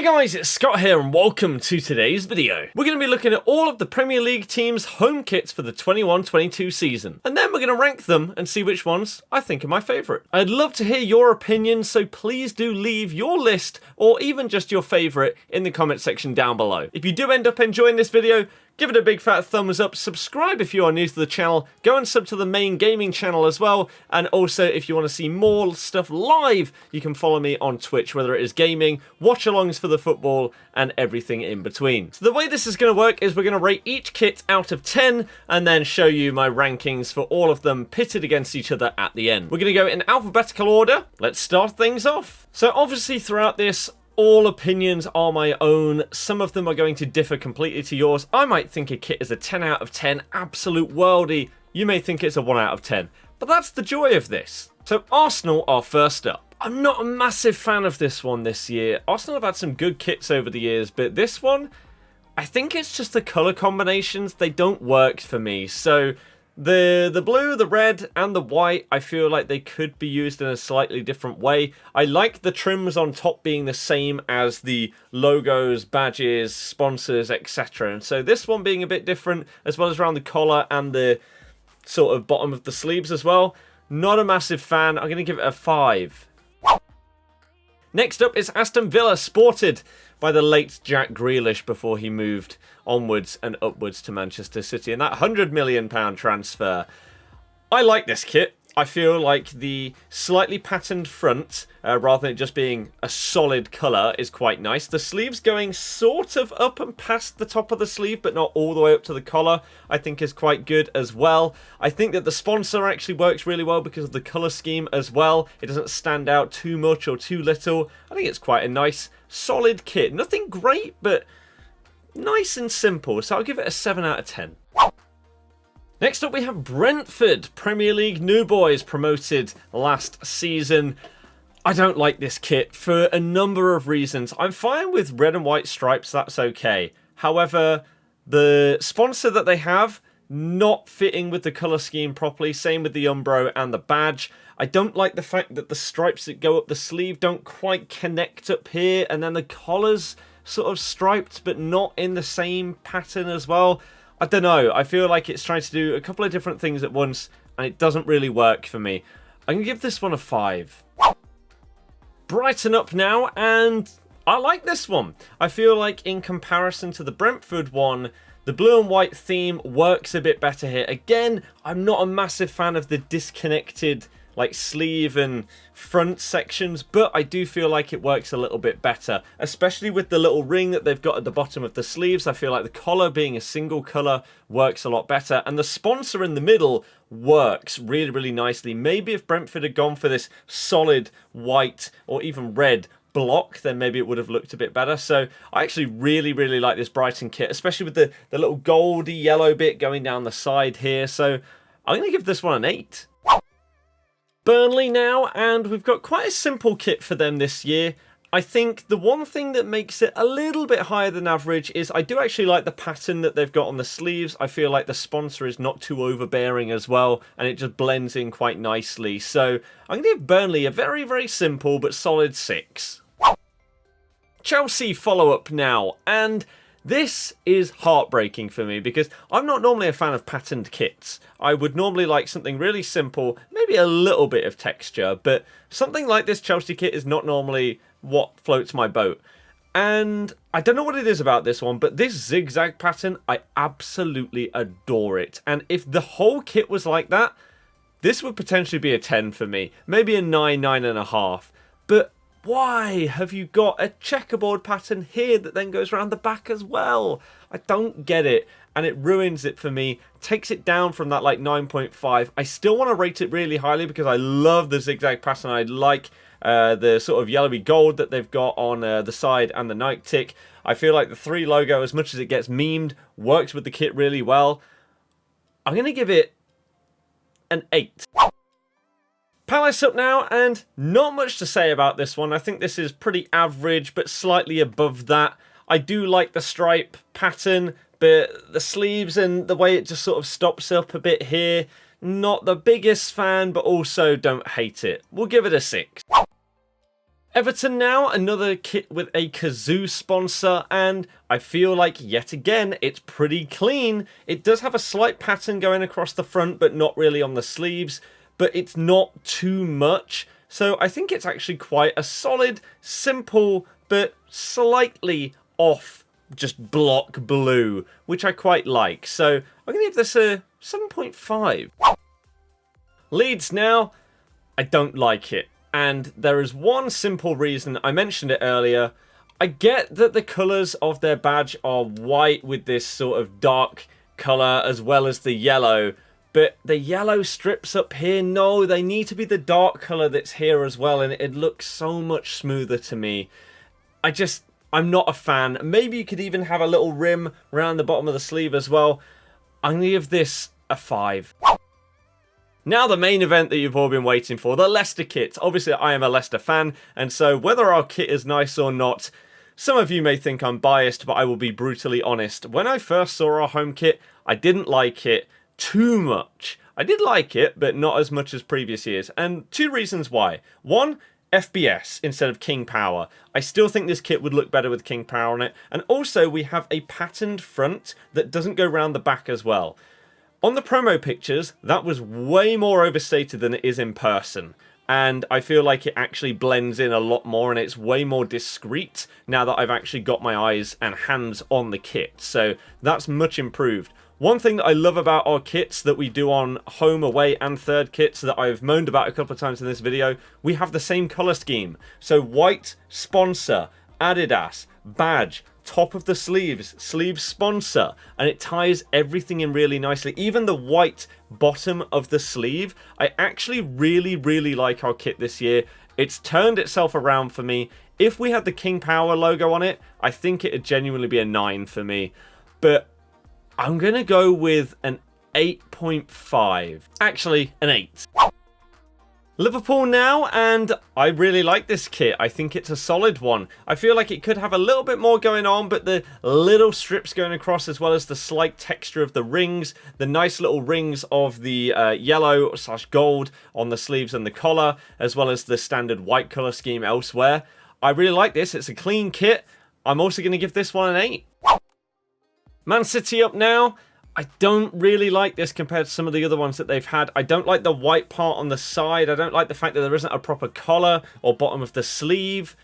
Hey guys, it's Scott here and welcome to today's video. We're going to be looking at all of the Premier League teams' home kits for the 21-22 season. And then we're going to rank them and see which ones I think are my favourite. I'd love to hear your opinions, so please do leave your list or even just your favourite in the comment section down below. If you do end up enjoying this video, give it a big fat thumbs up, subscribe if you are new to the channel, go and sub to the main gaming channel as well, and also if you want to see more stuff live, you can follow me on Twitch, whether it is gaming, watch-alongs for the football, and everything in between. So the way this is going to work is we're going to rate each kit out of 10, and then show you my rankings for all of them pitted against each other at the end. We're going to go in alphabetical order. Let's start things off. So obviously throughout this, all opinions are my own. Some of them are going to differ completely to yours. I might think a kit is a 10 out of 10, absolute worldy. You may think it's a 1 out of 10. But that's the joy of this. So Arsenal are first up. I'm not a massive fan of this one this year. Arsenal have had some good kits over the years, but this one, I think it's just the colour combinations. They don't work for me. So the blue, the red, and the white, I feel like they could be used in a slightly different way. I like the trims on top being the same as the logos, badges, sponsors, etc. And so this one being a bit different, as well as around the collar and the sort of bottom of the sleeves as well. Not a massive fan. I'm going to give it a 5. Next up is Aston Villa, sported by the late Jack Grealish before he moved onwards and upwards to Manchester City. And that £100 million transfer. I like this kit. I feel like the slightly patterned front, rather than it just being a solid colour, is quite nice. The sleeves going sort of up and past the top of the sleeve, but not all the way up to the collar, I think is quite good as well. I think that the sponsor actually works really well because of the colour scheme as well. It doesn't stand out too much or too little. I think it's quite a nice, solid kit. Nothing great, but nice and simple. So I'll give it a 7 out of 10. Next up we have Brentford, Premier League new boys, promoted last season. I don't like this kit for a number of reasons. I'm fine with red and white stripes, that's okay. However, the sponsor that they have, not fitting with the colour scheme properly. Same with the Umbro and the badge. I don't like the fact that the stripes that go up the sleeve don't quite connect up here, and then the collar's sort of striped but not in the same pattern as well. I don't know, I feel like it's trying to do a couple of different things at once and it doesn't really work for me. I'm going to give this one a 5. Brighton up now, and I like this one. I feel like in comparison to the Brentford one, the blue and white theme works a bit better here. Again, I'm not a massive fan of the disconnected like sleeve and front sections, but I do feel like it works a little bit better, especially with the little ring that they've got at the bottom of the sleeves. I feel like the collar being a single color works a lot better, and the sponsor in the middle works really, really nicely. Maybe if Brentford had gone for this solid white or even red block, then maybe it would have looked a bit better. So I actually really, really like this Brighton kit, especially with the little goldy yellow bit going down the side here. So I'm going to give this one an 8. Burnley now, and we've got quite a simple kit for them this year. I think the one thing that makes it a little bit higher than average is I do actually like the pattern that they've got on the sleeves. I feel like the sponsor is not too overbearing as well, and it just blends in quite nicely. So I'm going to give Burnley a very, very simple but solid 6. Chelsea follow up now, and this is heartbreaking for me because I'm not normally a fan of patterned kits. I would normally like something really simple, maybe a little bit of texture, but something like this Chelsea kit is not normally what floats my boat. And I don't know what it is about this one, but this zigzag pattern, I absolutely adore it. And if the whole kit was like that, this would potentially be a 10 for me. Maybe a 9, 9.5. But why have you got a checkerboard pattern here that then goes around the back as well? I don't get it, and it ruins it for me. Takes it down from that like 9.5. I still want to rate it really highly because I love the zigzag pattern. I like the sort of yellowy gold that they've got on the side and the Nike tick. I feel like the 3 logo, as much as it gets memed, works with the kit really well. I'm going to give it an 8. Palace up now, and not much to say about this one. I think this is pretty average, but slightly above that. I do like the stripe pattern, but the sleeves and the way it just sort of stops up a bit here, not the biggest fan, but also don't hate it. We'll give it a 6. Everton now, another kit with a Kazoo sponsor, and I feel like, yet again, it's pretty clean. It does have a slight pattern going across the front, but not really on the sleeves, but it's not too much. So I think it's actually quite a solid, simple, but slightly off just block blue, which I quite like. So I'm going to give this a 7.5. Leeds now, I don't like it. And there is one simple reason. I mentioned it earlier. I get that the colours of their badge are white with this sort of dark colour as well as the yellow. But the yellow strips up here, no, they need to be the dark colour that's here as well. And it looks so much smoother to me. I'm not a fan. Maybe you could even have a little rim around the bottom of the sleeve as well. I'm going to give this a 5. Now the main event that you've all been waiting for, the Leicester kit. Obviously I am a Leicester fan, and so whether our kit is nice or not, some of you may think I'm biased, but I will be brutally honest. When I first saw our home kit, I didn't like it too much. I did like it, but not as much as previous years, and 2 reasons why. 1, FBS instead of King Power. I still think this kit would look better with King Power on it, and also we have a patterned front that doesn't go round the back as well. On the promo pictures, that was way more overstated than it is in person. And I feel like it actually blends in a lot more and it's way more discreet now that I've actually got my eyes and hands on the kit. So that's much improved. One thing that I love about our kits that we do on home, away and third kits that I've moaned about a couple of times in this video, we have the same colour scheme. So white, sponsor, Adidas, badge, top of the sleeves, sleeve sponsor, and it ties everything in really nicely. Even the white bottom of the sleeve, I actually really like our kit this year. It's turned itself around for me. If we had the King Power logo on it, I think it'd genuinely be a 9 for me. But I'm gonna go with an 8.5. Actually, an 8. Liverpool now, and I really like this kit. I think it's a solid one. I feel like it could have a little bit more going on, but the little strips going across as well as the slight texture of the rings, the nice little rings of the yellow/gold on the sleeves and the collar, as well as the standard white colour scheme elsewhere. I really like this. It's a clean kit. I'm also going to give this one an 8. Man City up now. I don't really like this compared to some of the other ones that they've had. I don't like the white part on the side. I don't like the fact that there isn't a proper collar or bottom of the sleeve.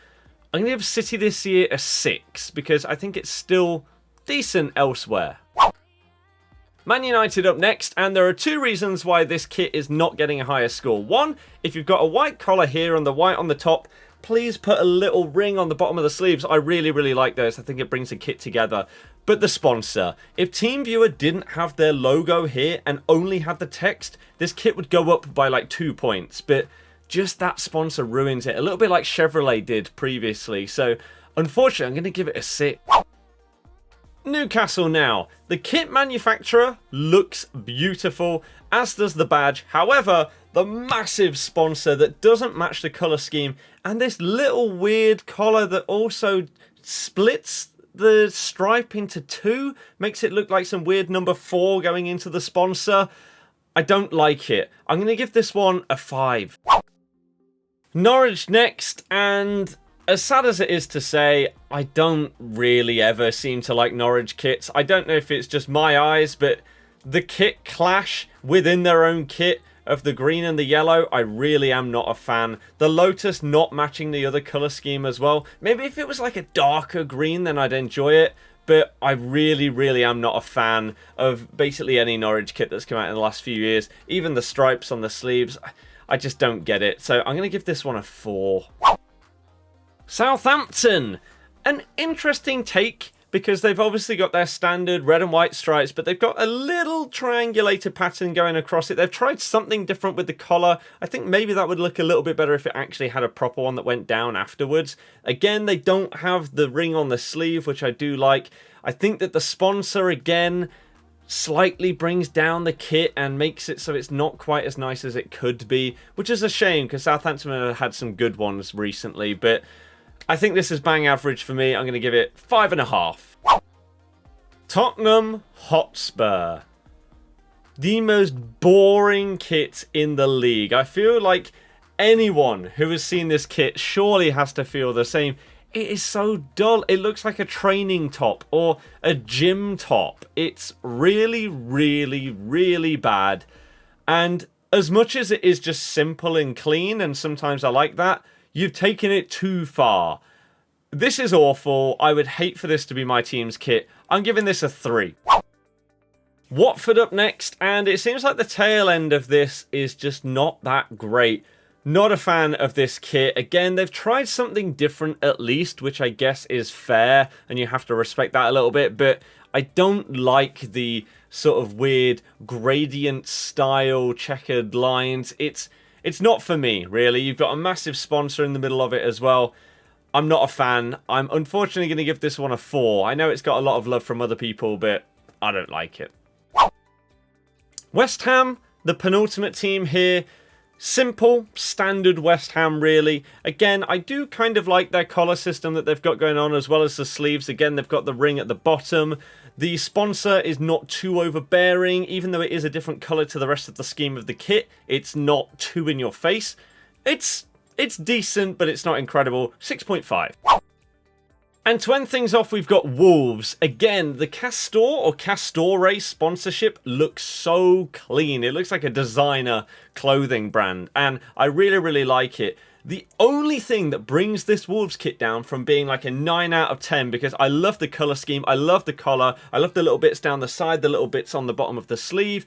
I'm going to give City this year a 6 because I think it's still decent elsewhere. Man United up next, and there are 2 reasons why this kit is not getting a higher score. 1, if you've got a white collar here and the white on the top, please put a little ring on the bottom of the sleeves. I really like those. I think it brings the kit together. But the sponsor. If TeamViewer didn't have their logo here and only had the text, this kit would go up by like 2 points. But just that sponsor ruins it. A little bit like Chevrolet did previously. So unfortunately, I'm going to give it a 6. Newcastle now. The kit manufacturer looks beautiful, as does the badge. However, the massive sponsor that doesn't match the colour scheme, and this little weird collar that also splits the stripe into 2, makes it look like some weird number 4 going into the sponsor. I don't like it. I'm going to give this one a 5. Norwich next, and as sad as it is to say, I don't really ever seem to like Norwich kits. I don't know if it's just my eyes, but the kit clash within their own kit of the green and the yellow, I really am not a fan. The Lotus not matching the other colour scheme as well. Maybe if it was like a darker green, then I'd enjoy it. But I really am not a fan of basically any Norwich kit that's come out in the last few years. Even the stripes on the sleeves, I just don't get it. So I'm going to give this one a 4. Southampton, an interesting take because they've obviously got their standard red and white stripes, but they've got a little triangulated pattern going across it. They've tried something different with the collar. I think maybe that would look a little bit better if it actually had a proper one that went down afterwards. Again, they don't have the ring on the sleeve, which I do like. I think that the sponsor, again, slightly brings down the kit and makes it so it's not quite as nice as it could be, which is a shame because Southampton have had some good ones recently, but I think this is bang average for me. I'm going to give it 5.5. Tottenham Hotspur. The most boring kit in the league. I feel like anyone who has seen this kit surely has to feel the same. It is so dull. It looks like a training top or a gym top. It's really, really, really bad. And as much as it is just simple and clean, and sometimes I like that, you've taken it too far. This is awful. I would hate for this to be my team's kit. I'm giving this a 3. Watford up next, and it seems like the tail end of this is just not that great. Not a fan of this kit. Again, they've tried something different at least, which I guess is fair, and you have to respect that a little bit, but I don't like the sort of weird gradient style checkered lines. It's not for me, really. You've got a massive sponsor in the middle of it as well. I'm not a fan. I'm unfortunately going to give this one a 4. I know it's got a lot of love from other people, but I don't like it. West Ham, the penultimate team here. Simple, standard West Ham, really. Again, I do kind of like their collar system that they've got going on, as well as the sleeves. Again, they've got the ring at the bottom. The sponsor is not too overbearing, even though it is a different colour to the rest of the scheme of the kit. It's not too in your face. It's decent, but it's not incredible. 6.5. And to end things off, we've got Wolves. Again, the Castor or Castore sponsorship looks so clean. It looks like a designer clothing brand, and I really, really like it. The only thing that brings this Wolves kit down from being like a 9 out of 10, because I love the colour scheme, I love the collar, I love the little bits down the side, the little bits on the bottom of the sleeve.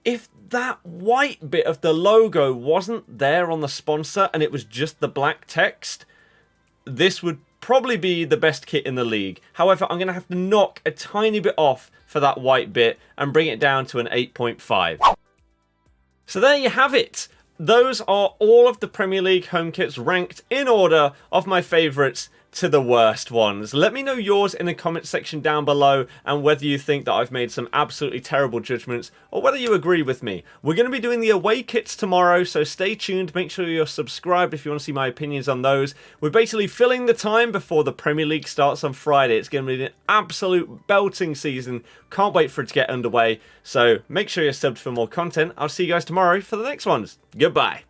If that white bit of the logo wasn't there on the sponsor and it was just the black text, this would probably be the best kit in the league. However, I'm going to have to knock a tiny bit off for that white bit and bring it down to an 8.5. So there you have it. Those are all of the Premier League home kits ranked in order of my favourites to the worst ones. Let me know yours in the comment section down below, and whether you think that I've made some absolutely terrible judgments or whether you agree with me. We're going to be doing the away kits tomorrow, so stay tuned. Make sure you're subscribed if you want to see my opinions on those. We're basically filling the time before the Premier League starts on Friday. It's going to be an absolute belting season. Can't wait for it to get underway. So make sure you're subbed for more content. I'll see you guys tomorrow for the next ones. Goodbye.